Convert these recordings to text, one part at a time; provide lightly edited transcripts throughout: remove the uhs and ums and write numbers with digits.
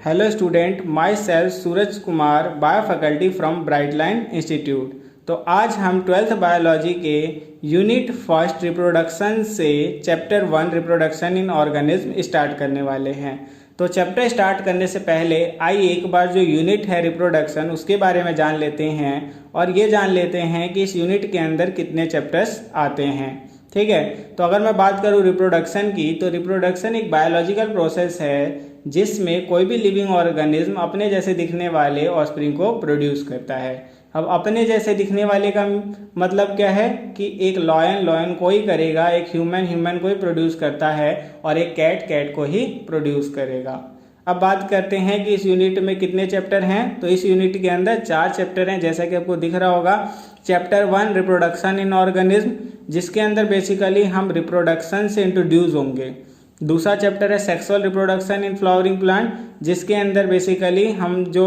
Hello student, my self Suraj Kumar, bio faculty from bright line institute. तो आज हम 12th biology के यूनिट फर्स्ट रिप्रोडक्शन से chapter 1 reproduction in organism start करने वाले हैं। तो चैप्टर स्टार्ट करने से पहले आइए एक बार जो यूनिट है रिप्रोडक्शन उसके बारे में जान लेते हैं और ये जान लेते हैं कि इस यूनिट के अंदर कितने चैप्टर्स आते हैं। ठीक है, तो अगर मैं बात करूँ रिप्रोडक्शन की, तो रिप्रोडक्शन एक बायोलॉजिकल प्रोसेस है जिसमें कोई भी लिविंग ऑर्गेनिज्म अपने जैसे दिखने वाले ऑफस्प्रिंग को प्रोड्यूस करता है। अब अपने जैसे दिखने वाले का मतलब क्या है कि एक लॉयन को ही करेगा, एक ह्यूमन को ही प्रोड्यूस करता है और एक कैट को ही प्रोड्यूस करेगा। अब बात करते हैं कि इस यूनिट में कितने चैप्टर हैं। तो इस यूनिट के अंदर 4 चैप्टर हैं, जैसा कि आपको दिख रहा होगा। चैप्टर 1 रिप्रोडक्शन इन ऑर्गेनिज्म, जिसके अंदर बेसिकली हम रिप्रोडक्शन से इंट्रोड्यूस होंगे। दूसरा चैप्टर है sexual reproduction in flowering plant, जिसके अंदर बेसिकली हम जो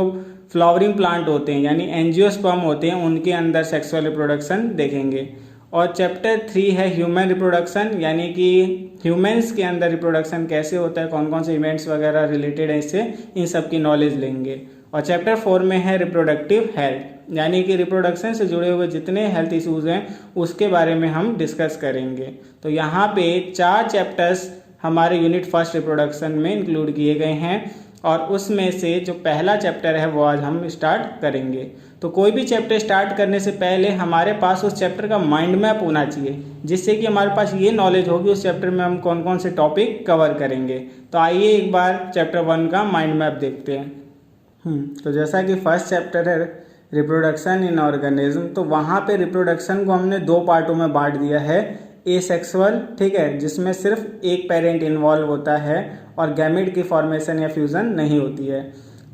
फ्लावरिंग प्लांट होते हैं यानी एंजियोस्पर्म होते हैं उनके अंदर सेक्सुअल रिप्रोडक्शन देखेंगे। और चैप्टर 3 है ह्यूमन रिप्रोडक्शन, यानी कि ह्यूमंस के अंदर रिप्रोडक्शन कैसे होता है, कौन कौन से इवेंट्स वगैरह रिलेटेड है इससे, इन सब की नॉलेज लेंगे। और चैप्टर 4 में है रिप्रोडक्टिव हेल्थ, यानी कि रिप्रोडक्शन से जुड़े हुए जितने हेल्थ इश्यूज हैं उसके बारे में हम डिस्कस करेंगे। तो यहाँ पे 4 चैप्टर्स हमारे यूनिट फर्स्ट रिप्रोडक्शन में इंक्लूड किए गए हैं और उसमें से जो पहला चैप्टर है वो आज हम स्टार्ट करेंगे। तो कोई भी चैप्टर स्टार्ट करने से पहले हमारे पास उस चैप्टर का माइंड मैप होना चाहिए, जिससे कि हमारे पास ये नॉलेज होगी उस चैप्टर में हम कौन कौन से टॉपिक कवर करेंगे। तो आइए एक बार चैप्टर 1 का माइंड मैप देखते हैं। तो जैसा कि फर्स्ट चैप्टर है रिप्रोडक्शन इन ऑर्गेनिज्म, तो वहाँ पे रिप्रोडक्शन को हमने 2 पार्टों में बांट दिया है। एसेक्सुअल, ठीक है, जिसमें सिर्फ एक पेरेंट इन्वॉल्व होता है और गैमेट की फॉर्मेशन या फ्यूजन नहीं होती है।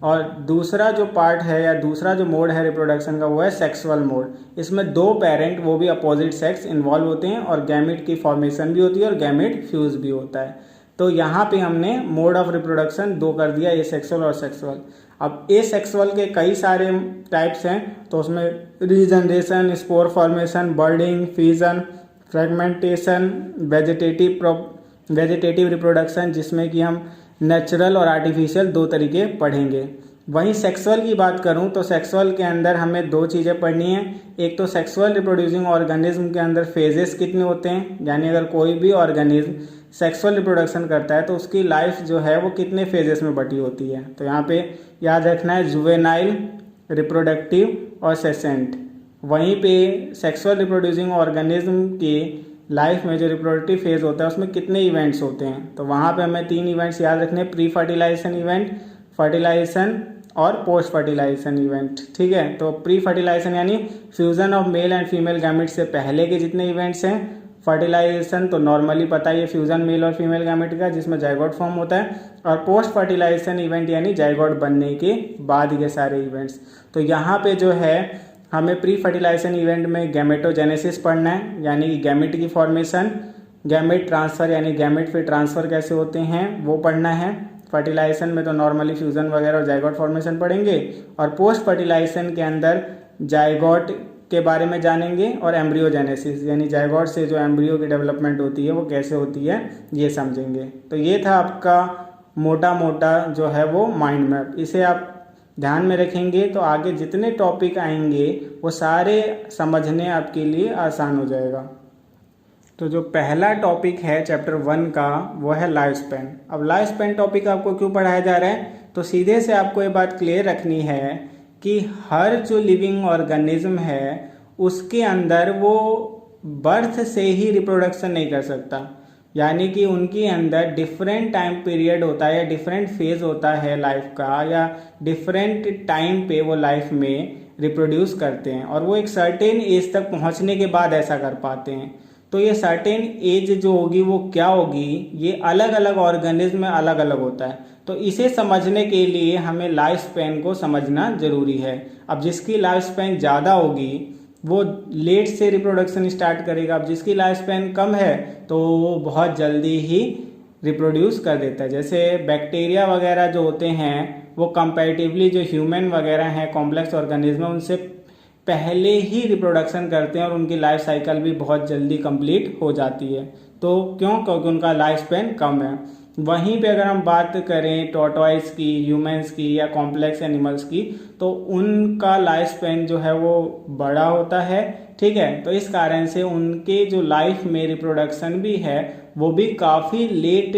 और दूसरा जो पार्ट है या दूसरा जो मोड है रिप्रोडक्शन का वो है सेक्सुअल मोड। इसमें 2 पेरेंट वो भी अपोजिट सेक्स इन्वॉल्व होते हैं और गैमेट की फॉर्मेशन भी होती है और गैमेट फ्यूज भी होता है। तो यहाँ पे हमने मोड ऑफ रिप्रोडक्शन 2 कर दिया, एसेक्सुअल और सेक्सुअल। अब एसेक्सुअल के कई सारे टाइप्स हैं, तो उसमें regeneration, spore formation, budding, fusion, fragmentation, vegetative reproduction, जिसमें कि हम नेचुरल और आर्टिफिशियल 2 तरीके पढ़ेंगे। वहीं सेक्सुअल की बात करूं तो सेक्सुअल के अंदर हमें 2 चीज़ें पढ़नी हैं। एक तो सेक्सुअल रिप्रोड्यूसिंग ऑर्गेनिज्म के अंदर फेजेस कितने होते हैं, यानी अगर कोई भी ऑर्गेनिज्म सेक्सुअल रिप्रोडक्शन करता है तो उसकी लाइफ जो है वो कितने फेजेस में बटी होती है। तो यहाँ पे याद रखना है जुवेनाइल, रिप्रोडक्टिव और सेसेंट। वहीं पे सेक्सुअल रिप्रोड्यूसिंग ऑर्गेनिज्म की लाइफ में जो रिप्रोडक्टिव फेज होता है उसमें कितने इवेंट्स होते हैं। तो वहाँ पे हमें 3 इवेंट्स याद रखने हैं, प्री फर्टिलाइजेशन इवेंट, फर्टिलाइजेशन और पोस्ट फर्टिलाइजेशन इवेंट। ठीक है, तो प्री फर्टिलाइजेशन यानी fusion of male and female gamete से पहले के जितने इवेंट्स हैं। फर्टिलाइजेशन तो नॉर्मली पता ही है, फ्यूजन मेल और फीमेल गैमेट का, जिसमें जाइगोट फॉर्म होता है। और पोस्ट फर्टिलाइजेशन इवेंट यानी जाइगोट बनने के बाद के सारे इवेंट्स। तो यहाँ पे जो है हमें प्री फर्टिलाइजेशन इवेंट में गैमेटोजेनेसिस पढ़ना है, यानी कि गैमेट की फॉर्मेशन, गैमेट ट्रांसफर यानी गैमेट फिर ट्रांसफर कैसे होते हैं वो पढ़ना है। फर्टिलाइजेशन में तो नॉर्मली फ्यूजन वगैरह और जाइगोट फॉर्मेशन पढ़ेंगे और पोस्ट फर्टिलाइजेशन के अंदर जाइगोट के बारे में जानेंगे और एम्ब्रियोजेनेसिस यानी जाइगोट से जो एम्ब्रियो की डेवलपमेंट होती है वो कैसे होती है ये समझेंगे। तो ये था आपका मोटा मोटा जो है वो माइंड मैप। इसे आप ध्यान में रखेंगे तो आगे जितने टॉपिक आएंगे वो सारे समझने आपके लिए आसान हो जाएगा। तो जो पहला टॉपिक है चैप्टर 1 का वो है लाइफ स्पैन। अब लाइफ स्पैन टॉपिक आपको क्यों पढ़ाया जा रहा है, तो सीधे से आपको ये बात क्लियर रखनी है कि हर जो लिविंग ऑर्गेनिज्म है उसके अंदर वो बर्थ से ही रिप्रोडक्शन नहीं कर सकता, यानी कि उनके अंदर डिफरेंट टाइम पीरियड होता है या डिफरेंट फेज होता है लाइफ का, या डिफरेंट टाइम पे वो लाइफ में रिप्रोड्यूस करते हैं और वो एक सर्टेन एज तक पहुंचने के बाद ऐसा कर पाते हैं। तो ये सर्टेन एज जो होगी वो क्या होगी, ये अलग अलग ऑर्गेनिज्म में अलग अलग होता है। तो इसे समझने के लिए हमें लाइफ स्पैन को समझना जरूरी है। अब जिसकी लाइफ स्पैन ज़्यादा होगी वो लेट से रिप्रोडक्शन स्टार्ट करेगा, अब जिसकी लाइफ स्पैन कम है तो वो बहुत जल्दी ही रिप्रोड्यूस कर देता है। जैसे बैक्टीरिया वगैरह जो होते हैं वो कंपैरेटिवली जो ह्यूमन वगैरह हैं कॉम्प्लेक्स ऑर्गेनिज्म उनसे पहले ही रिप्रोडक्शन करते हैं और उनकी लाइफ साइकिल भी बहुत जल्दी कंप्लीट हो जाती है। तो क्यों, क्योंकि उनका लाइफ स्पैन कम है। वहीं पे अगर हम बात करें टॉर्टॉइस की, ह्यूमंस की या कॉम्प्लेक्स एनिमल्स की, तो उनका लाइफ स्पैन जो है वो बड़ा होता है, ठीक है। तो इस कारण से उनके जो लाइफ में रिप्रोडक्शन भी है वो भी काफ़ी लेट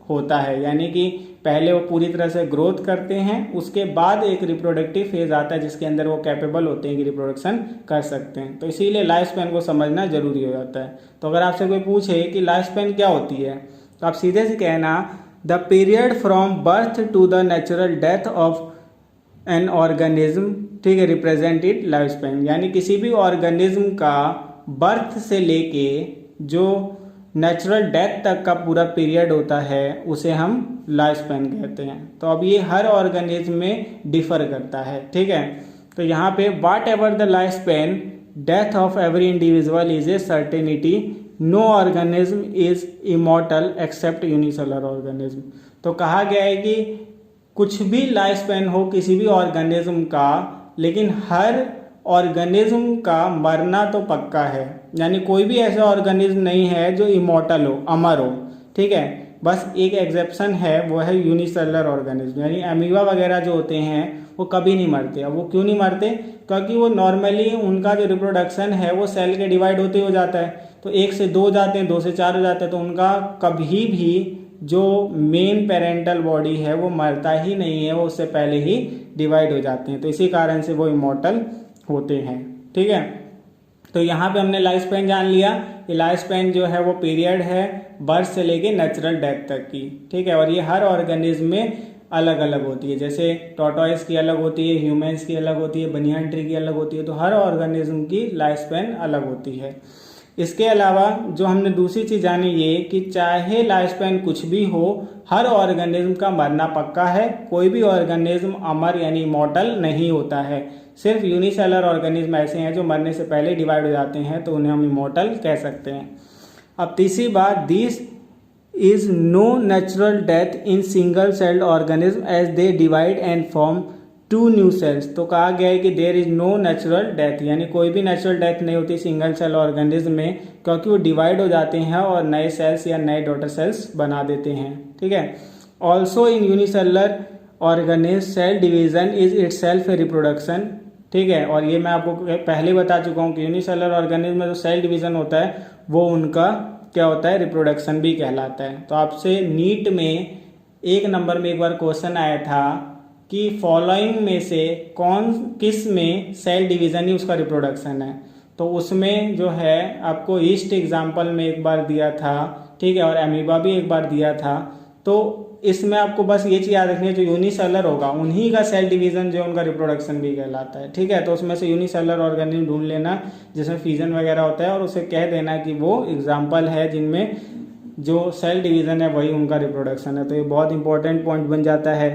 होता है, यानी कि पहले वो पूरी तरह से ग्रोथ करते हैं, उसके बाद एक रिप्रोडक्टिव फेज आता है जिसके अंदर वो कैपेबल होते हैं कि रिप्रोडक्शन कर सकते हैं। तो इसीलिए लाइफ स्पैन को समझना जरूरी हो जाता है। तो अगर आपसे कोई पूछे कि लाइफ स्पैन क्या होती है, तो आप सीधे से कहना the period from birth to the natural death of an organism, ठीक है, रिप्रेजेंटेड लाइफ स्पैन, यानी किसी भी ऑर्गेनिज्म का बर्थ से लेके जो नेचुरल डेथ तक का पूरा पीरियड होता है उसे हम लाइफ स्पैन कहते हैं। तो अब ये हर ऑर्गेनिज्म में डिफर करता है, ठीक है। तो यहाँ पे whatever the life span death of every individual is a certainty, no organism is immortal except unicellular organism. तो कहा गया है कि कुछ भी लाइफ स्पैन हो किसी भी ऑर्गेनिज्म का, लेकिन हर ऑर्गेनिज्म का मरना तो पक्का है, यानी कोई भी ऐसा ऑर्गेनिज्म नहीं है जो इमॉर्टल हो, अमर हो, ठीक है। बस एक एक्सेप्शन है, वो है यूनिसेलुलर ऑर्गेनिज्म, यानी अमीबा वगैरह जो होते हैं वो कभी नहीं मरते। अब वो क्यों नहीं मरते? क्योंकि वो नॉर्मली उनका जो रिप्रोडक्शन है वो सेल के डिवाइड होते हो जाता है, तो 1 से 2 जाते हैं, 2 से 4 हो जाते हैं, तो उनका कभी भी जो मेन पेरेंटल बॉडी है वो मरता ही नहीं है, वो उससे पहले ही डिवाइड हो जाते हैं। तो इसी कारण से वो इमॉर्टल होते हैं, ठीक है। तो यहाँ पे हमने लाइफ स्पैन जान लिया कि लाइफ स्पैन जो है वो पीरियड है बर्थ से लेके नेचुरल डेथ तक की, ठीक है। और ये हर ऑर्गेनिज्म में अलग अलग होती है, जैसे टॉर्टॉइस की अलग होती है, ह्यूमंस की अलग होती है, बनियान ट्री की अलग होती है। तो हर ऑर्गेनिज्म की लाइफ स्पैन अलग होती है। इसके अलावा जो हमने दूसरी चीज जानी ये कि चाहे लाइफ स्पैन कुछ भी हो, हर ऑर्गेनिज्म का मरना पक्का है। कोई भी ऑर्गेनिज्म अमर यानी इमॉर्टल नहीं होता है। सिर्फ यूनिसेलुलर ऑर्गेनिज्म ऐसे हैं जो मरने से पहले डिवाइड हो जाते हैं, तो उन्हें हम इमॉर्टल कह सकते हैं। अब तीसरी बात, this is no natural death in single celled organism as they divide and form 2 new cells. तो कहा गया है कि there is no natural death, यानी कोई भी नेचुरल डेथ नहीं होती सिंगल सेल ऑर्गेनिज्म में, क्योंकि वो डिवाइड हो जाते हैं और नए सेल्स या नए डॉटर सेल्स बना देते हैं, ठीक है। Also in unicellular organism cell division is itself a reproduction, ठीक है। और ये मैं आपको पहले बता चुका हूँ कि यूनिसेलुलर ऑर्गेनिज्म में जो सेल डिवीजन होता है वो उनका क्या होता है, रिप्रोडक्शन भी कहलाता है। तो आपसे नीट में 1 नंबर में एक बार क्वेश्चन आया था कि फॉलोइंग में से किस में सेल डिवीजन ही उसका रिप्रोडक्शन है। तो उसमें जो है आपको ईस्ट एग्जाम्पल में एक बार दिया था, ठीक है, और अमीबा भी एक बार दिया था। तो इसमें आपको बस ये चीज याद रखनी है, जो यूनिसेलुलर होगा उन्हीं का सेल डिवीजन जो उनका रिप्रोडक्शन भी कहलाता है, ठीक है। तो उसमें से यूनिसेलुलर ऑर्गेनिज्म ढूंढ लेना जिसमें फ्यूजन वगैरह होता है, और उसे कह देना कि वो एग्जाम्पल है जिनमें जो सेल डिवीजन है वही उनका रिप्रोडक्शन है। तो ये बहुत इंपॉर्टेंट पॉइंट बन जाता है।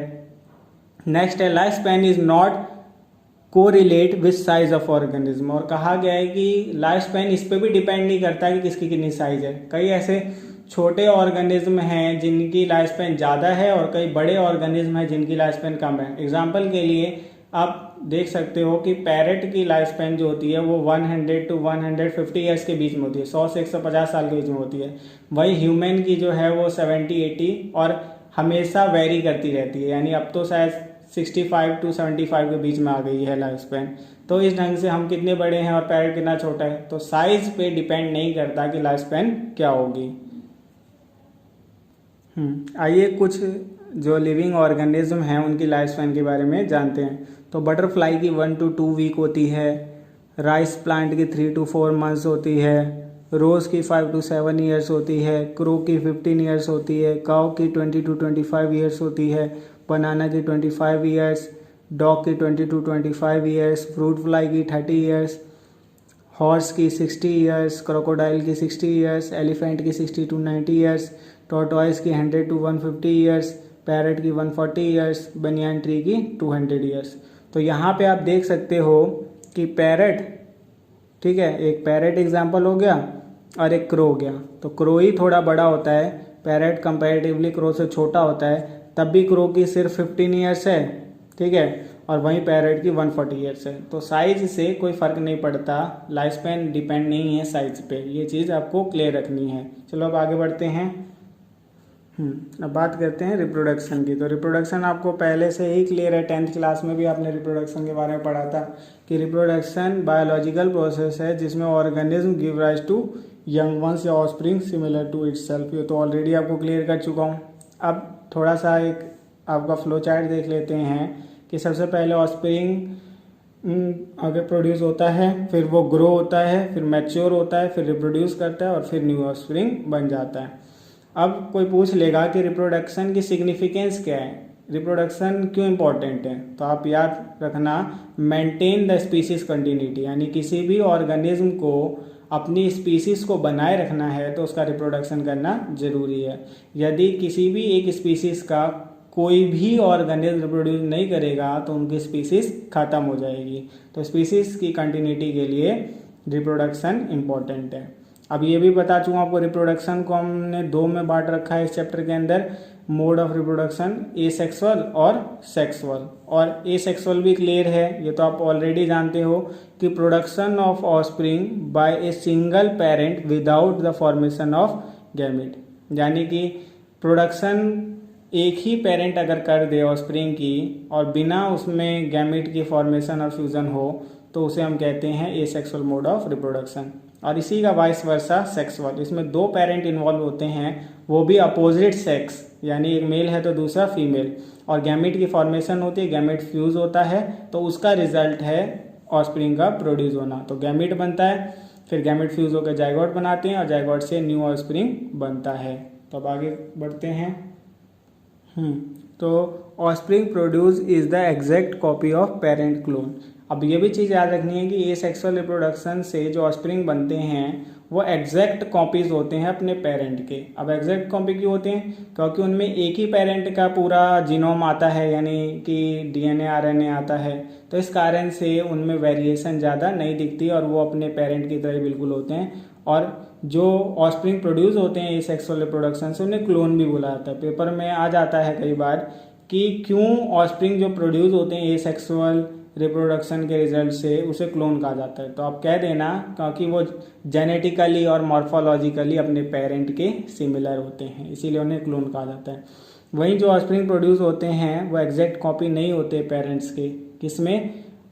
नेक्स्ट है life span is not correlate with size of organism. और कहा गया है कि लाइफ स्पैन इस पे भी डिपेंड नहीं करता कि किसकी कितनी साइज है। कई ऐसे छोटे ऑर्गेनिज्म हैं जिनकी लाइफ स्पैन ज़्यादा है और कई बड़े ऑर्गेनिज्म हैं जिनकी लाइफ स्पैन कम है। एग्जाम्पल के लिए आप देख सकते हो कि पैरेट की लाइफ स्पैन जो होती है वो 100 to 150 ईयर्स के बीच में होती है, 100 से 150 साल के बीच में होती है। वही ह्यूमन की जो है वो 70-80 और हमेशा वेरी करती रहती है, यानी अब तो शायद 65 to 75 के बीच में आ गई है लाइफ स्पैन। तो इस ढंग से हम कितने बड़े हैं और पैरेट कितना छोटा है, तो साइज पे डिपेंड नहीं करता कि लाइफ स्पैन क्या होगी। आइए कुछ जो लिविंग ऑर्गेनिज्म हैं उनकी लाइफ स्पैन के बारे में जानते हैं। तो बटरफ्लाई की 1 to 2 वीक होती है, राइस प्लांट की 3 to 4 मंथ्स होती है, रोज़ की 5 to 7 ईयर्स होती है, क्रो की 15 ईयर्स होती है, काऊ की 20 to 25 ईयर्स होती है, बनाना की 25 ईयर्स, डॉग की 20 to 25 ईयर्स, फ्रूट फ्लाई की 30 ईयर्स, हॉर्स की 60 ईयर्स, क्रोकोडाइल की 60 ईयर्स, एलिफेंट की 60 to 90 ईयर्स, टॉर्टॉइस की 100 to 150 ईयर्स, पैरेट की 140 ईयर्स, बनियान ट्री की 200 ईयर्स। तो यहाँ पे आप देख सकते हो कि पैरेट, ठीक है, एक पैरेट एग्जाम्पल हो गया और एक क्रो हो गया। तो क्रो ही थोड़ा बड़ा होता है, पैरेट कंपैरेटिवली क्रो से छोटा होता है, तब भी क्रो की सिर्फ 15 ईयर्स है, ठीक है, और वहीं पैरेट की 140 ईयर्स है। तो साइज से कोई फर्क नहीं पड़ता, लाइफ स्पैन डिपेंड नहीं है साइज पे, ये चीज़ आपको क्लियर रखनी है। चलो अब आगे बढ़ते हैं। अब बात करते हैं रिप्रोडक्शन की। तो रिप्रोडक्शन आपको पहले से ही क्लियर है, 10th क्लास में भी आपने रिप्रोडक्शन के बारे में पढ़ा था कि रिप्रोडक्शन बायोलॉजिकल प्रोसेस है जिसमें organism give rise to young ones या ऑफस्प्रिंग सिमिलर टू इटसेल्फ। ये तो ऑलरेडी आपको क्लियर कर चुका हूँ। अब थोड़ा सा एक आपका फ्लो चार्ट देख लेते हैं कि सबसे पहले ऑफस्प्रिंग अगर प्रोड्यूस होता है, फिर वो ग्रो होता है, फिर मैच्योर होता है, फिर रिप्रोड्यूस करता है और फिर न्यू ऑफस्प्रिंग बन जाता है। अब कोई पूछ लेगा कि रिप्रोडक्शन की सिग्निफिकेंस क्या है, रिप्रोडक्शन क्यों इम्पोर्टेंट है, तो आप याद रखना मेंटेन द स्पीसीज कंटिन्यूटी, यानी किसी भी ऑर्गेनिज्म को अपनी स्पीसीज को बनाए रखना है तो उसका रिप्रोडक्शन करना जरूरी है। यदि किसी भी एक स्पीसीज का कोई भी ऑर्गेनिज्म रिप्रोड्यूस नहीं करेगा तो उनकी स्पीसीज खत्म हो जाएगी। तो स्पीसीज की कंटिन्यूटी के लिए रिप्रोडक्शन इम्पोर्टेंट है। अब ये भी बता चुका आपको रिप्रोडक्शन को हमने दो में बांट रखा है इस चैप्टर के अंदर, मोड ऑफ रिप्रोडक्शन एसेक्सुअल और सेक्सुअल। और एसेक्सुअल भी क्लियर है, ये तो आप ऑलरेडी जानते हो कि production of offspring by a single parent without the formation of gamete, यानी कि प्रोडक्शन एक ही पेरेंट अगर कर दे ऑफस्प्रिंग की और बिना उसमें गैमेट की फॉर्मेशन और फ्यूजन हो तो उसे हम कहते हैं एसेक्सुअल मोड ऑफ रिप्रोडक्शन। और इसी का वाइस वर्सा सेक्सुअल, इसमें दो पेरेंट इन्वॉल्व होते हैं, वो भी अपोजिट सेक्स, यानी एक मेल है तो दूसरा फीमेल, और गैमेट की फॉर्मेशन होती है, गैमेट फ्यूज होता है तो उसका रिजल्ट है ऑफस्प्रिंग का प्रोड्यूस होना। तो गैमेट बनता है, फिर गैमेट फ्यूज होकर जाइगोट बनाते हैं और जाइगोट से न्यू ऑफस्प्रिंग बनता है। तो अब आगे बढ़ते हैं। तो offspring produce is the exact copy of parent clone. अब ये भी चीज़ याद रखनी है कि एसेक्सुअल रिप्रोडक्शन से जो ऑफस्प्रिंग बनते हैं वो एग्जैक्ट कॉपीज होते हैं अपने पेरेंट के। अब एग्जैक्ट कॉपी क्यों होते हैं, क्योंकि उनमें एक ही पेरेंट का पूरा जीनोम आता है, यानी कि डीएनए आरएनए आता है, तो इस कारण से उनमें वेरिएशन ज़्यादा नहीं दिखती और वो अपने पेरेंट की तरह बिल्कुल होते हैं। और जो ऑफस्प्रिंग प्रोड्यूस होते हैं एसेक्सुअल रिप्रोडक्शन से उन्हें क्लोन भी बोला जाता है। पेपर में आ जाता है कई बार कि क्यों ऑफस्प्रिंग जो प्रोड्यूस होते हैं एसेक्सुअल रिप्रोडक्शन के रिजल्ट से उसे क्लोन कहा जाता है। तो आप कह देना क्योंकि वो जेनेटिकली और मॉर्फोलॉजिकली अपने पेरेंट के सिमिलर होते हैं, इसीलिए उन्हें क्लोन कहा जाता है। वहीं जो ऑफस्प्रिंग प्रोड्यूस होते हैं वो एग्जैक्ट कॉपी नहीं होते पेरेंट्स के, किसमें,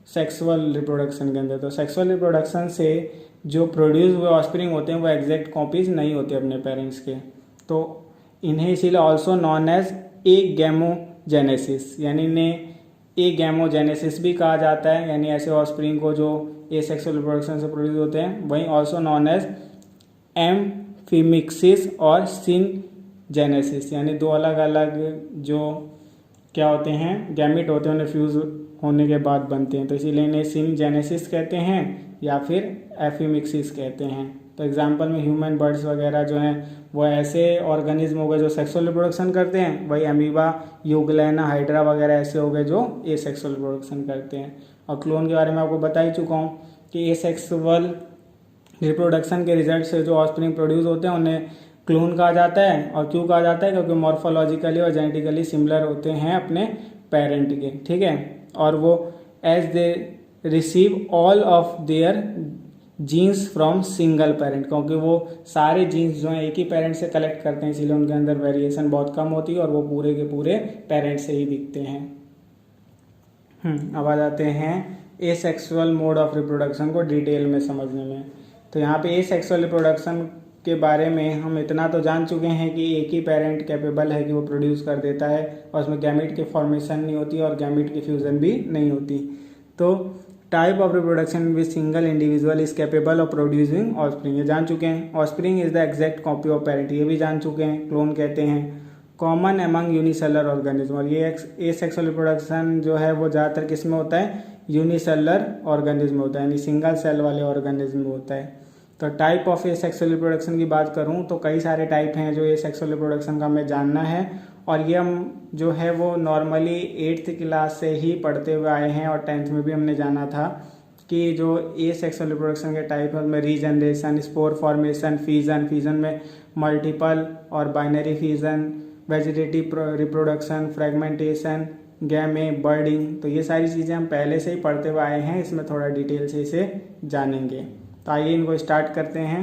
सेक्सुअल रिप्रोडक्शन के अंदर। तो सेक्सुअल रिप्रोडक्शन से जो प्रोड्यूस हुए ऑफस्प्रिंग होते हैं वो एग्जैक्ट कॉपीज नहीं होते अपने पेरेंट्स के, तो इन्हें इसीलिए ऑल्सो नॉन एज ए गैमोजेनेसिस, यानी इन्हें ए गैमोजेनेसिस भी कहा जाता है, यानी ऐसे ऑफस्प्रिंग को जो एसेक्सुअल रिप्रोडक्शन से प्रोड्यूस होते हैं। वहीं ऑल्सो नॉन एज एम्फीमिक्सिस और सिनजेनेसिस, यानी दो अलग अलग जो क्या होते हैं गैमेट होते हैं उन्हें फ्यूज होने के बाद बनते हैं, तो इसीलिए इन्हें सिनजेनेसिस कहते हैं या फिर एफीमिक्सिस कहते हैं। तो एग्जाम्पल में ह्यूमन बर्ड्स वगैरह जो हैं वो ऐसे ऑर्गेनिज्म हो गए जो सेक्सुअल रिप्रोडक्शन करते हैं, वही अमीबा, यूग्लेना, हाइड्रा वगैरह ऐसे हो गए जो एसेक्सुअल रिप्रोडक्शन करते हैं। और क्लोन के बारे में आपको बता ही चुका हूँ कि एसेक्सुअल रिप्रोडक्शन के रिजल्ट से जो ऑफस्प्रिंग प्रोड्यूस होते हैं उन्हें क्लोन कहा जाता है। और क्यों कहा जाता है, क्योंकि मॉर्फोलॉजिकली और जेनेटिकली सिमिलर होते हैं अपने पेरेंट के, ठीक है। और वो as they receive all of their genes from single parent, क्योंकि वो सारे जीन्स जो हैं एक ही पेरेंट से कलेक्ट करते हैं, इसीलिए उनके अंदर वेरिएशन बहुत कम होती है और वो पूरे के पूरे पेरेंट से ही दिखते हैं। अब आ जाते हैं एसेक्सुअल मोड ऑफ रिप्रोडक्शन को डिटेल में समझने में। तो यहाँ पे एसेक्सुअल रिप्रोडक्शन के बारे में हम इतना तो जान चुके हैं कि एक ही पेरेंट कैपेबल है कि वो प्रोड्यूस कर देता है और उसमें गैमेट की फॉर्मेशन नहीं होती और गैमेट की फ्यूजन भी नहीं होती। तो type of reproduction with single individual is capable of producing offspring, ये जान चुके हैं। Offspring is the exact copy of parent, ये भी जान चुके हैं, क्लोन कहते हैं। कॉमन अमंग यूनिसेलर ऑर्गेनिज्म, और ये एसेक्सुअल रिप्रोडक्शन जो है वो ज़्यादातर किस में होता है, यूनिसेलर ऑर्गेनिज्म होता है, यानी सिंगल सेल वाले ऑर्गेनिज्म में होता है। तो टाइप ऑफ एसेक्सुअल रिप्रोडक्शन की बात करूँ तो कई सारे टाइप हैं जो एसेक्सुअल रिप्रोडक्शन का हमें जानना है, और ये हम जो है वो नॉर्मली 8th क्लास से ही पढ़ते हुए आए हैं और 10th में भी हमने जाना था कि जो एसेक्सुअल रिप्रोडक्शन के टाइप है उसमें रीजनरेशन, स्पोर फॉर्मेशन, फिजन में मल्टीपल और binary fission, vegetative reproduction, fragmentation, gemmae, budding, तो ये सारी चीज़ें हम पहले से ही पढ़ते हुए आए हैं, इसमें थोड़ा डिटेल से इसे जानेंगे। तो आइए इनको स्टार्ट करते हैं।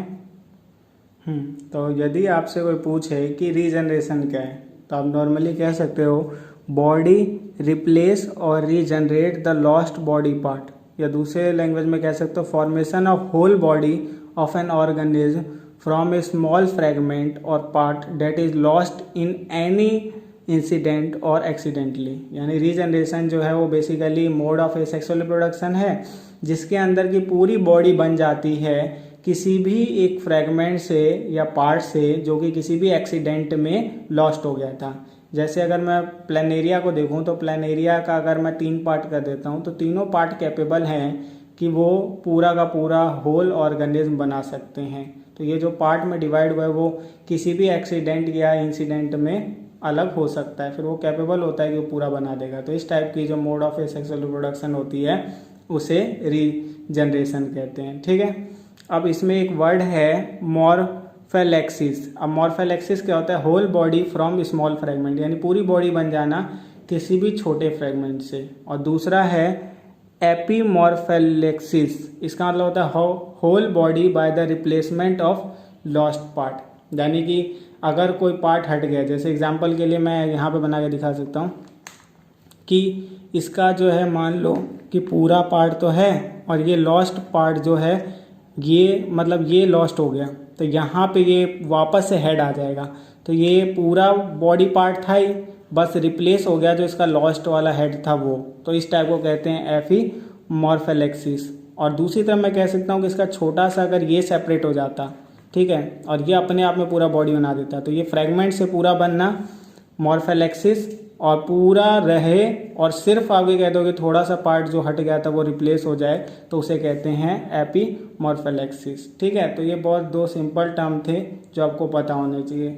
तो यदि आपसे कोई पूछे कि रीजनरेशन क्या है, तो आप नॉर्मली कह सकते हो बॉडी रिप्लेस और regenerate the lost body part, या दूसरे लैंग्वेज में कह सकते हो formation of whole body of an organism from a small fragment और part that is lost in any incident और एक्सीडेंटली। यानी रीजनरेशन जो है वो basically mode of asexual reproduction है जिसके अंदर की पूरी बॉडी बन जाती है किसी भी एक फ्रेगमेंट से या पार्ट से जो कि किसी भी एक्सीडेंट में लॉस्ट हो गया था। जैसे अगर मैं प्लेनेरिया को देखूं तो प्लेनेरिया का अगर मैं 3 पार्ट कर देता हूं तो तीनों पार्ट कैपेबल हैं कि वो पूरा का पूरा होल ऑर्गेनिज्म बना सकते हैं। तो ये जो पार्ट में डिवाइड हुआ है वो किसी भी एक्सीडेंट या इंसिडेंट में अलग हो सकता है, फिर वो कैपेबल होता है कि वो पूरा बना देगा। तो इस टाइप की जो मोड ऑफ एसेक्सुअल रिप्रोडक्शन होती है उसे रीजनरेशन कहते हैं। ठीक है, अब इसमें एक वर्ड है मॉर्फेलेक्सिस। अब मॉर्फेलेक्सिस क्या होता है? Whole body from small fragment, यानी पूरी बॉडी बन जाना किसी भी छोटे फ्रेगमेंट से। और दूसरा है एपीमॉर्फेलेक्सिस, इसका मतलब होता है whole body by the replacement of lost part. यानी कि अगर कोई पार्ट हट गया, जैसे एग्जांपल के लिए मैं यहाँ पे बना के दिखा सकता हूँ कि इसका जो है मान लो कि पूरा पार्ट तो है और ये लॉस्ट पार्ट जो है ये मतलब ये लॉस्ट हो गया, तो यहाँ पे ये वापस से हेड आ जाएगा। तो ये पूरा बॉडी पार्ट था ही, बस रिप्लेस हो गया जो इसका लॉस्ट वाला हेड था वो। तो इस टाइप को कहते हैं एपीमॉर्फेलेक्सिस। और दूसरी तरफ मैं कह सकता हूँ कि इसका छोटा सा अगर ये सेपरेट हो जाता, ठीक है, और ये अपने आप में पूरा बॉडी बना देता, तो ये फ्रेगमेंट से पूरा बनना मॉर्फेलेक्सिस, और पूरा रहे और सिर्फ आगे कह दो कि थोड़ा सा पार्ट जो हट गया था वो रिप्लेस हो जाए तो उसे कहते हैं एपीमॉर्फेलेक्सिस। ठीक है, तो ये बहुत 2 सिंपल टर्म थे जो आपको पता होने चाहिए।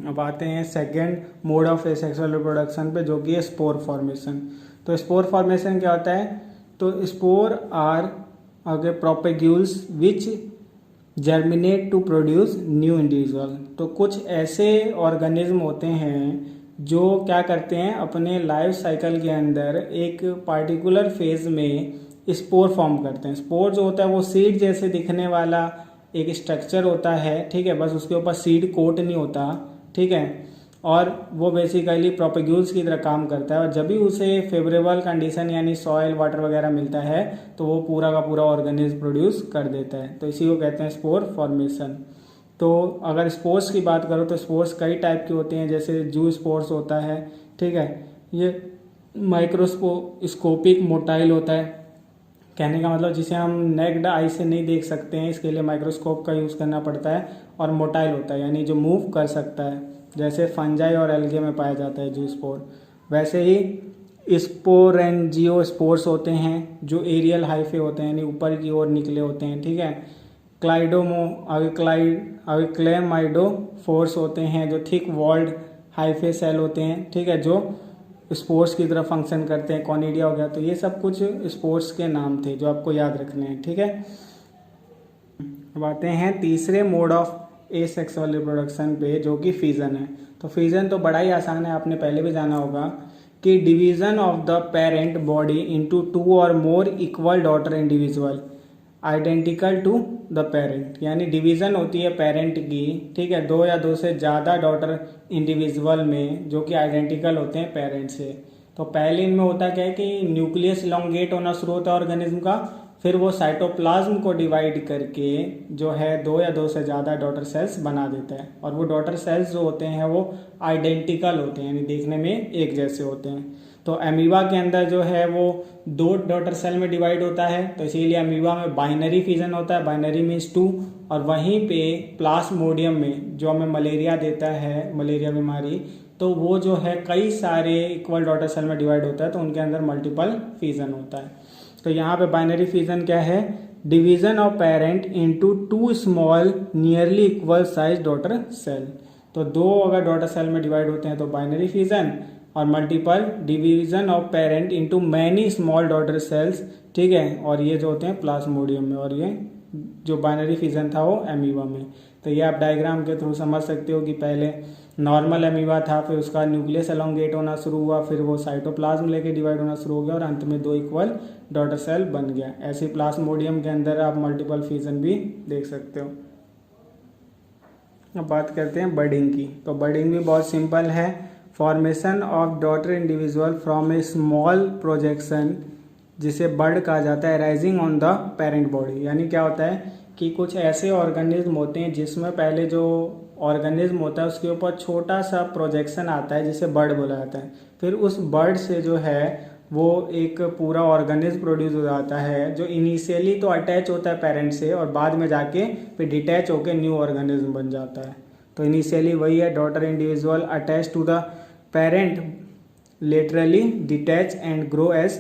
अब आते हैं second mode of asexual reproduction पे, जो कि है स्पोर फॉर्मेशन। तो स्पोर फॉर्मेशन क्या होता है? तो स्पोर आर आगे propagules which germinate to produce new individual. तो कुछ ऐसे ऑर्गेनिज्म होते हैं जो क्या करते हैं, अपने लाइफ साइकिल के अंदर एक पार्टिकुलर फेज में स्पोर फॉर्म करते हैं। स्पोर जो होता है वो सीड जैसे दिखने वाला एक स्ट्रक्चर होता है, ठीक है, बस उसके ऊपर सीड कोट नहीं होता, ठीक है, और वो बेसिकली प्रोपेग्यूल्स की तरह काम करता है। और जब भी उसे फेवरेबल कंडीशन यानी सॉइल वाटर वगैरह मिलता है तो वो पूरा का पूरा ऑर्गेनिज्म प्रोड्यूस कर देता है। तो इसी को कहते हैं स्पोर फॉर्मेशन। तो अगर स्पोर्स की बात करो तो स्पोर्स कई टाइप के होते हैं, जैसे जू स्पोर्स होता है, ठीक है, ये माइक्रोस्कोपिक मोटाइल होता है, कहने का मतलब जिसे हम नेक्ड आई से नहीं देख सकते हैं, इसके लिए माइक्रोस्कोप का यूज़ करना पड़ता है। और मोटाइल होता है यानी जो मूव कर सकता है, जैसे फंजाई और एल्गे में पाया जाता है जू स्पोर। वैसे ही स्पोरेंजियोस्पोर्स होते हैं जो एरियल हाइफे होते हैं यानी ऊपर की ओर निकले होते हैं, ठीक है। क्लेमाइडोफोर्स होते हैं जो थिक वॉल्ड हाइफे सेल होते हैं, ठीक है, जो स्पोर्स की तरह फंक्शन करते हैं। कॉनिडिया हो गया। तो ये सब कुछ स्पोर्स के नाम थे जो आपको याद रखने हैं, ठीक है। अब आते हैं तीसरे मोड ऑफ एसेक्सुअल रिप्रोडक्शन पे, जो कि फिजन है। तो फिजन तो बड़ा ही आसान है, आपने पहले भी जाना होगा कि division of the parent body into 2 और more equal daughter individual identical to the parent. यानी डिवीजन होती है पेरेंट की, ठीक है, 2 या 2 से ज़्यादा डॉटर इंडिविजुअल में जो कि आइडेंटिकल होते हैं पेरेंट से। तो पहले इनमें होता क्या है कि न्यूक्लियस इलोंगेट होना शुरू होता है ऑर्गेनिज्म का, फिर वो साइटोप्लाज्म को डिवाइड करके जो है 2 या 2 से ज़्यादा डॉटर सेल्स बना देता है। और वो डॉटर सेल्स जो होते हैं वो आइडेंटिकल होते हैं यानी देखने में एक जैसे होते हैं। तो अमीबा के अंदर जो है वो 2 डॉटर सेल में डिवाइड होता है, तो इसीलिए अमीबा में बाइनरी फिजन होता है, बाइनरी मीन्स 2। और वहीं पे प्लाज्मोडियम में जो हमें मलेरिया देता है, मलेरिया बीमारी, तो वो जो है कई सारे इक्वल डॉटर सेल में डिवाइड होता है, तो उनके अंदर मल्टीपल फिजन होता है। तो यहाँ पे बाइनरी फिजन क्या है? Division of parent into 2 small nearly equal size daughter cell. तो 2 अगर डॉटर सेल में डिवाइड होते हैं तो बाइनरी फिजन, और multiple division of parent into many small daughter cells, ठीक है, और ये जो होते हैं प्लाज्मोडियम में, और ये जो बाइनरी फिजन था वो अमीबा में। तो ये आप डायग्राम के थ्रू समझ सकते हो कि पहले नॉर्मल अमीबा था, फिर उसका न्यूक्लियस एलोंगेट होना शुरू हुआ, फिर वो साइटोप्लाज्म लेके डिवाइड होना शुरू हो गया और अंत में 2 इक्वल डॉटर सेल बन गया। ऐसे प्लाज्मोडियम के अंदर आप मल्टीपल फिजन भी देख सकते हो। अब बात करते हैं बडिंग की। तो बडिंग भी बहुत सिंपल है, formation of daughter individual from a small projection, जिसे बर्ड कहा जाता है, rising on the parent body. यानी क्या होता है कि कुछ ऐसे ऑर्गेनिज्म होते हैं जिसमें पहले जो ऑर्गेनिज्म होता है उसके ऊपर छोटा सा प्रोजेक्शन आता है जिसे बर्ड बोला जाता है। फिर उस बर्ड से जो है वो एक पूरा ऑर्गेनिज्म प्रोड्यूस हो जाता है जो इनिशियली तो अटैच होता है पेरेंट से और बाद में जाके फिर डिटैच होकर न्यू ऑर्गेनिज्म बन जाता है। तो इनिशियली वही है, daughter individual attach to the parent, laterally detach and grow as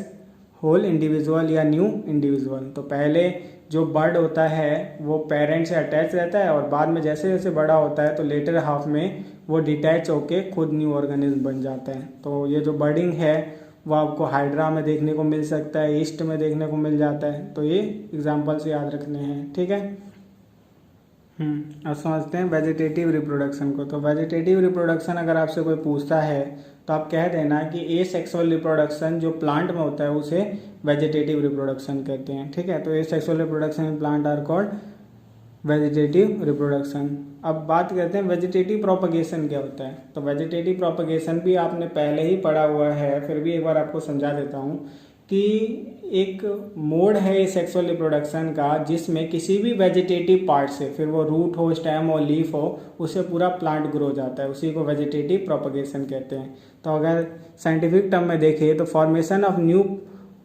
whole individual या न्यू इंडिविजुअल। तो पहले जो बर्ड होता है वो पेरेंट से अटैच रहता है और बाद में जैसे जैसे बड़ा होता है तो लेटर हाफ में वो डिटैच होके खुद न्यू ऑर्गेनिज्म बन जाता है। तो ये जो बर्डिंग है वो आपको हाइड्रा में देखने को मिल सकता है, ईस्ट में देखने को मिल जाता है। तो ये एग्जाम्पल से याद रखने हैं, ठीक है। अब समझते हैं वेजिटेटिव रिप्रोडक्शन को। तो वेजिटेटिव रिप्रोडक्शन अगर आपसे कोई पूछता है तो आप कह देना कि ए सेक्सुअल रिप्रोडक्शन जो प्लांट में होता है उसे वेजिटेटिव रिप्रोडक्शन कहते हैं, ठीक है। तो asexual reproduction in plant are called vegetative reproduction. अब बात करते हैं वेजिटेटिव प्रोपगेशन क्या होता है। तो वेजिटेटिव प्रोपगेशन भी आपने पहले ही पढ़ा हुआ है, फिर भी एक बार आपको समझा देता हूँ कि एक मोड है ये सेक्सुअल रिप्रोडक्शन का जिसमें किसी भी वेजिटेटिव पार्ट से, फिर वो रूट हो, स्टेम हो, लीफ हो, उससे पूरा प्लांट ग्रो जाता है, उसी को वेजिटेटिव प्रोपगेशन कहते हैं। तो अगर साइंटिफिक टर्म में देखें तो formation of new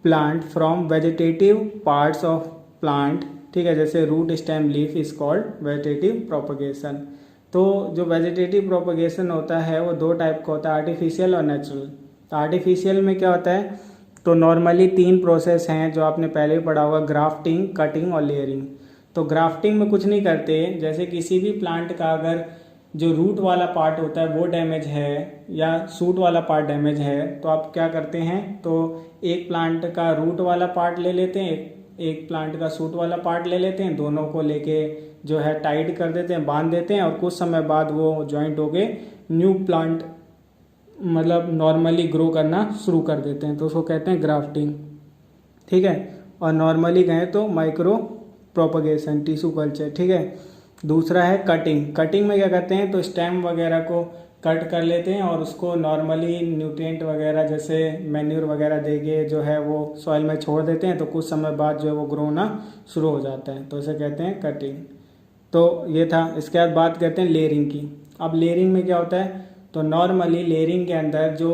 plant from vegetative parts of plant, ठीक है, जैसे root, stem, leaf is called vegetative propagation. तो जो वेजिटेटिव प्रोपगेशन होता है वो दो टाइप का होता है, आर्टिफिशियल और नेचुरल। तो आर्टिफिशियल में क्या होता है, तो नॉर्मली 3 प्रोसेस हैं जो आपने पहले ही पढ़ा होगा, ग्राफ्टिंग, कटिंग और लेयरिंग। तो ग्राफ्टिंग में कुछ नहीं करते, जैसे किसी भी प्लांट का अगर जो रूट वाला पार्ट होता है वो डैमेज है या सूट वाला पार्ट डैमेज है तो आप क्या करते हैं, तो एक प्लांट का रूट वाला पार्ट ले लेते हैं, एक प्लांट का सूट वाला पार्ट ले लेते हैं, दोनों को लेके जो है टाइट कर देते हैं, बांध देते हैं और कुछ समय बाद वो जॉइंट होके न्यू प्लांट मतलब नॉर्मली ग्रो करना शुरू कर देते हैं। तो उसको कहते हैं ग्राफ्टिंग, ठीक है। और नॉर्मली कहें तो माइक्रो प्रोपगेशन, टिश्यू कल्चर, ठीक है। दूसरा है कटिंग। कटिंग में क्या करते हैं, तो स्टेम वगैरह को कट कर लेते हैं और उसको नॉर्मली न्यूट्रिएंट वगैरह जैसे मैन्यूर वगैरह देके जो है वो सॉइल में छोड़ देते हैं, तो कुछ समय बाद जो है वो ग्रो होना शुरू हो जाता है, तो इसे कहते हैं कटिंग। तो ये था। इसके बाद बात करते हैं लेयरिंग की। अब लेयरिंग में क्या होता है, तो नॉर्मली लेयरिंग के अंदर जो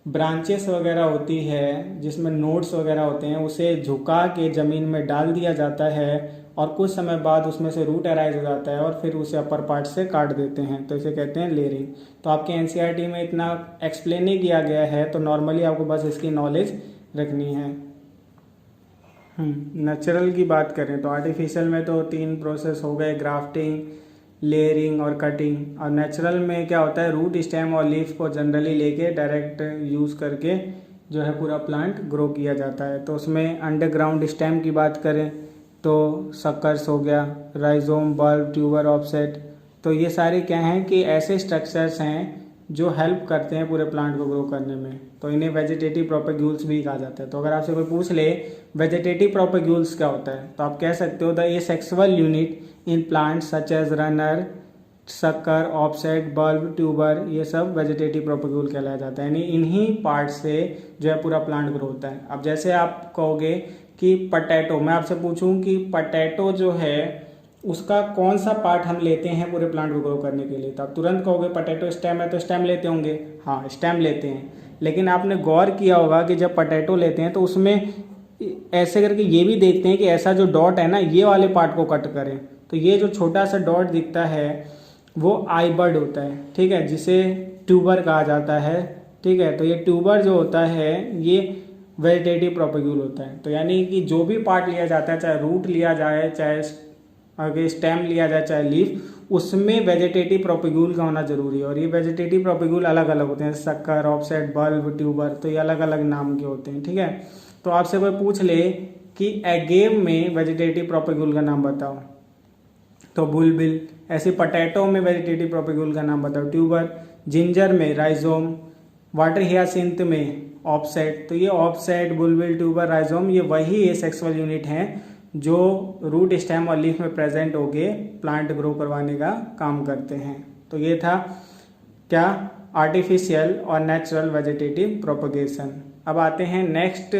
ब्रांचेस वगैरह होती है जिसमें नोड्स वगैरह होते हैं उसे झुका के ज़मीन में डाल दिया जाता है और कुछ समय बाद उसमें से रूट अराइज हो जाता है और फिर उसे अपर पार्ट से काट देते हैं, तो इसे कहते हैं लेयरिंग। तो आपके एनसीईआरटी में इतना एक्सप्लेन नहीं किया गया है, तो नॉर्मली आपको बस इसकी नॉलेज रखनी है। नेचुरल की बात करें तो आर्टिफिशियल में तो 3 प्रोसेस हो गए, ग्राफ्टिंग, लेयरिंग और कटिंग। और नेचुरल में क्या होता है, रूट, स्टेम और लीफ को जनरली लेके डायरेक्ट यूज़ करके जो है पूरा प्लांट ग्रो किया जाता है। तो उसमें अंडरग्राउंड स्टेम की बात करें तो सक्कर्स हो गया, राइजोम, बल्ब, ट्यूबर, ऑफसेट। तो ये सारे क्या हैं कि ऐसे स्ट्रक्चर्स हैं जो हेल्प करते हैं पूरे प्लांट को ग्रो करने में, तो इन्हें वेजिटेटिव प्रोपेग्यूल्स भी कहा जाता है। तो अगर आपसे कोई पूछ ले वेजिटेटिव प्रोपेग्यूल्स क्या होता है, तो आप कह सकते हो the asexual unit in plant such as runner, sucker, offset, bulb, tuber, ये सब वेजिटेटिव प्रोपेग्यूल कहलाया जाता है। यानी इन्हीं पार्ट से जो है पूरा प्लांट ग्रो होता है। अब जैसे आप कहोगे कि पोटैटो, मैं आपसे पूछूं कि पोटैटो जो है उसका कौन सा पार्ट हम लेते हैं पूरे प्लांट को ग्रो करने के लिए, तो आप तुरंत कहोगे पोटैटो स्टेम है, तो स्टेम लेते होंगे। हाँ, स्टेम लेते हैं, लेकिन आपने गौर किया होगा कि जब पोटैटो लेते हैं तो उसमें ऐसे करके ये भी देखते हैं कि ऐसा जो डॉट है ना, ये वाले पार्ट को कट करें। तो ये जो छोटा सा डॉट दिखता है वो आई बड होता है, ठीक है, जिसे ट्यूबर कहा जाता है, ठीक है। तो ये ट्यूबर जो होता है ये वेजिटेटिव प्रोपेग्यूल होता है। तो यानी कि जो भी पार्ट लिया जाता है, चाहे रूट लिया जाए, चाहे आगे स्टेम लिया जाए, चाहे लीफ, उसमें वेजिटेटिव प्रोपेग्यूल का होना जरूरी है। और ये वेजिटेटिव प्रोपेग्यूल अलग अलग होते हैं, सक्कर, ऑफसेट, बल्ब, ट्यूबर, तो ये अलग अलग नाम के होते हैं, ठीक है। तो आपसे कोई पूछ ले कि एगेव में वेजिटेटिव प्रोपेग्यूल का नाम बताओ, तो बुलबिल। ऐसे पोटैटो में वेजिटेटिव प्रोपेग्यूल का नाम बताओ, ट्यूबर। जिंजर में राइजोम, वाटर हियासिंथ में ऑफसेट। तो ये ऑफसेट, बुलबिल, ट्यूबर, राइजोम ये वही एसेक्सुअल यूनिट हैं जो रूट स्टेम और लीफ में प्रेजेंट होके प्लांट ग्रो करवाने का काम करते हैं। तो ये था क्या, आर्टिफिशियल और नेचुरल वेजिटेटिव प्रोपगेशन। अब आते हैं next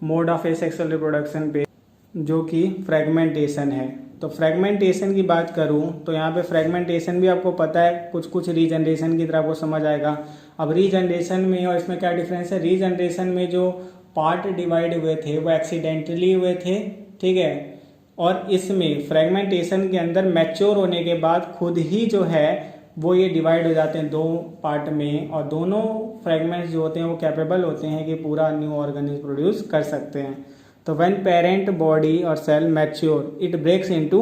mode of asexual reproduction पे, जो कि फ्रेगमेंटेशन है। तो फ्रेगमेंटेशन की बात करूं तो यहाँ पे फ्रेगमेंटेशन भी आपको पता है कुछ कुछ रीजनरेशन की तरह आपको समझ आएगा। अब रीजनरेशन में और इसमें क्या डिफरेंस है, रीजनरेशन में जो पार्ट डिवाइड हुए थे वो एक्सीडेंटली हुए थे, ठीक है, और इसमें फ्रेगमेंटेशन के अंदर मैच्योर होने के बाद खुद ही जो है वो ये डिवाइड हो जाते हैं 2 पार्ट में, और दोनों फ्रेगमेंट्स जो होते हैं वो कैपेबल होते हैं कि पूरा न्यू ऑर्गेनिज्म प्रोड्यूस कर सकते हैं। तो व्हेन पेरेंट बॉडी और cell mature it breaks into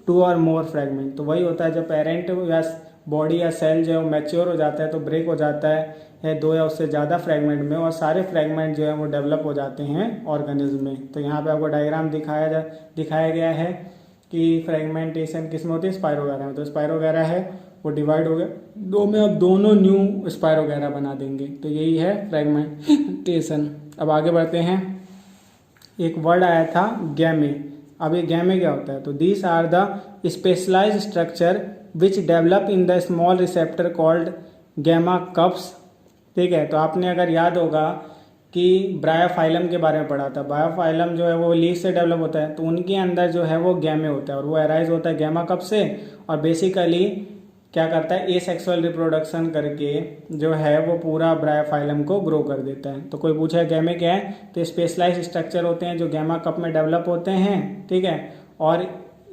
2 और मोर फ्रेगमेंट। तो वही होता है जब पेरेंट या बॉडी या सेल जो है वो मैच्योर हो जाता है तो ब्रेक हो जाता है 2 या उससे ज़्यादा फ्रेगमेंट में, और सारे फ्रेगमेंट जो है वो डेवलप हो जाते हैं ऑर्गेनिज्म में। तो यहाँ पे आपको डायग्राम दिखाया गया है कि फ्रेगमेंटेशन किस में होती है, स्पाइरोगैरा में। तो स्पाइरोगैरा है वो डिवाइड हो गया 2 में, अब दोनों न्यू स्पाइरोगैरा बना देंगे। तो यही है फ्रेगमेंटेशन। अब आगे बढ़ते हैं, एक वर्ड आया था गैमे। अब ये गैमे क्या होता है, तो these are the specialised structure which develop in the small receptor called gemma cups, ठीक है। तो आपने अगर याद होगा कि ब्रायोफाइलम के बारे में पढ़ा था, ब्रायोफाइलम जो है वो लीफ से डेवलप होता है, तो उनके अंदर जो है वो गैमे होता है और वो अराइज होता है गैमा कप से, और बेसिकली क्या करता है, एसेक्सुअल रिप्रोडक्शन करके जो है वो पूरा ब्रायोफाइलम को ग्रो कर देता है। तो कोई पूछे गैमे क्या है, तो स्पेशलाइज्ड स्ट्रक्चर होते हैं जो गैमा कप में डेवलप होते हैं, ठीक है, और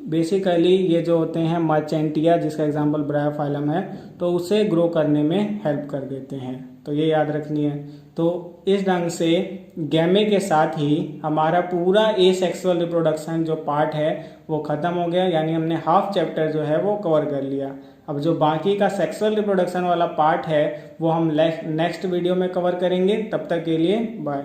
बेसिकली ये जो होते हैं मर्चेंटिया, जिसका एग्जांपल ब्रायोफाइलम है, तो उसे ग्रो करने में हेल्प कर देते हैं। तो ये याद रखनी है। तो इस ढंग से गैमे के साथ ही हमारा पूरा एसेक्सुअल रिप्रोडक्शन जो पार्ट है वो खत्म हो गया, यानी हमने हाफ चैप्टर जो है वो कवर कर लिया। अब जो बाकी का सेक्सुअल रिप्रोडक्शन वाला पार्ट है वो हम नेक्स्ट वीडियो में कवर करेंगे। तब तक के लिए बाय।